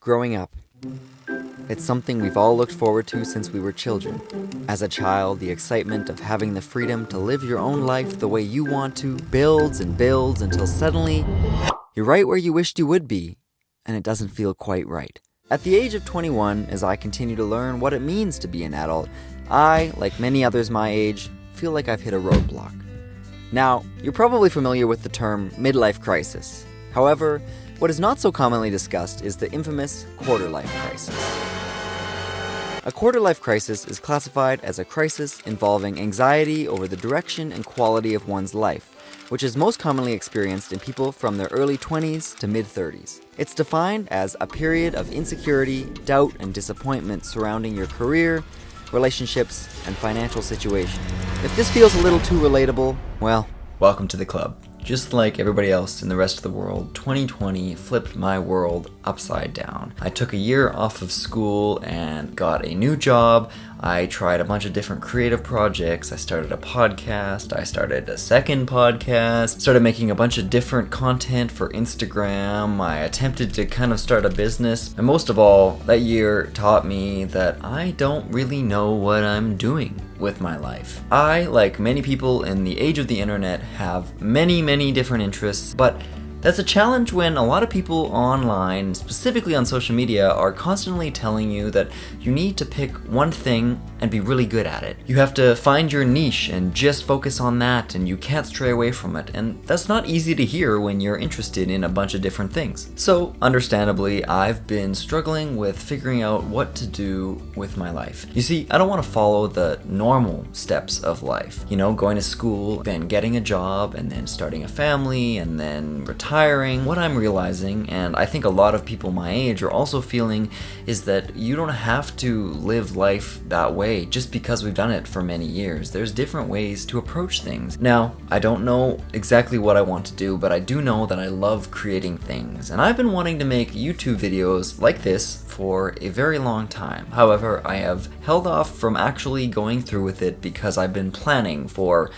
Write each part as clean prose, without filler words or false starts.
Growing up. It's something we've all looked forward to since we were children. As a child, the excitement of having the freedom to live your own life the way you want to builds and builds until suddenly you're right where you wished you would be, and it doesn't feel quite right. At the age of 21, as I continue to learn what it means to be an adult, I, like many others my age, feel like I've hit a roadblock. Now, you're probably familiar with the term midlife crisis. However, what is not so commonly discussed is the infamous quarter-life crisis. A quarter-life crisis is classified as a crisis involving anxiety over the direction and quality of one's life, which is most commonly experienced in people from their early 20s to mid-30s. It's defined as a period of insecurity, doubt, and disappointment surrounding your career, relationships, and financial situation. If this feels a little too relatable, well, welcome to the club. Just like everybody else in the rest of the world, 2020 flipped my world upside down. I took a year off of school and got a new job. I tried a bunch of different creative projects. I started a podcast. I started a second podcast. Started making a bunch of different content for Instagram. I attempted to kind of start a business. And most of all, that year taught me that I don't really know what I'm doing with my life. I, like many people in the age of the internet, have many different interests, but that's a challenge when a lot of people online, specifically on social media, are constantly telling you that you need to pick one thing and be really good at it. You have to find your niche and just focus on that, and you can't stray away from it. And that's not easy to hear when you're interested in a bunch of different things. So, understandably, I've been struggling with figuring out what to do with my life. You see, I don't want to follow the normal steps of life. You know, going to school, then getting a job, and then starting a family, and then retiring. What I'm realizing, and I think a lot of people my age are also feeling, is that you don't have to live life that way just because we've done it for many years. There's different ways to approach things. Now, I don't know exactly what I want to do, but I do know that I love creating things, and I've been wanting to make YouTube videos like this for a very long time. However, I have held off from actually going through with it because I've been planning for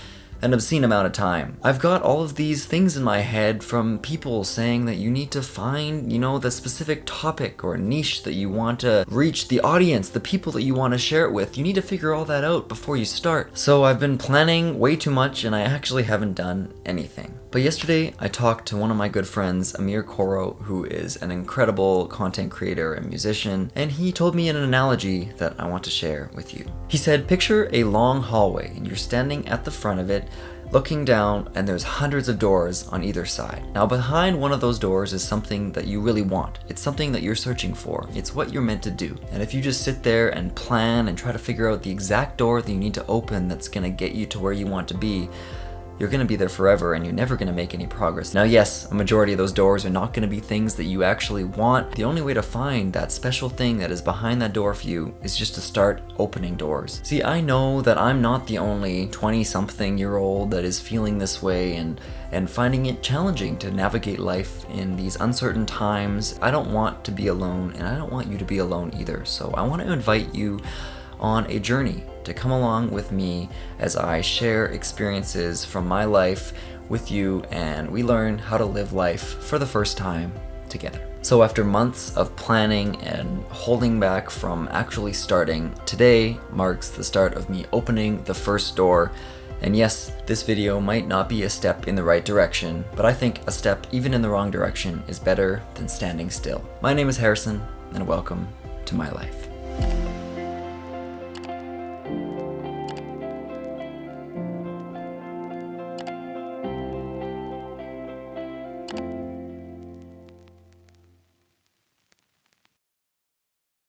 an obscene amount of time. I've got all of these things in my head from people saying that you need to find, the specific topic or niche that you want to reach, the audience, the people that you want to share it with. You need to figure all that out before you start. So I've been planning way too much and I actually haven't done anything. But yesterday I talked to one of my good friends, Ameer, who is an incredible content creator and musician, and he told me an analogy that I want to share with you. He said, picture a long hallway and you're standing at the front of it, looking down, and there's hundreds of doors on either side. Now behind one of those doors is something that you really want. It's something that you're searching for. It's what you're meant to do. And if you just sit there and plan and try to figure out the exact door that you need to open that's gonna get you to where you want to be, you're going to be there forever and you're never going to make any progress. Now yes, a majority of those doors are not going to be things that you actually want. The only way to find that special thing that is behind that door for you is just to start opening doors. See, I know that I'm not the only 20-something-year-old that is feeling this way and finding it challenging to navigate life in these uncertain times. I don't want to be alone, and I don't want you to be alone either. So I want to invite you on a journey to come along with me as I share experiences from my life with you, and we learn how to live life for the first time together. So after months of planning and holding back from actually starting, today marks the start of me opening the first door. And yes, this video might not be a step in the right direction, but I think a step even in the wrong direction is better than standing still. My name is Harrison, and welcome to my life.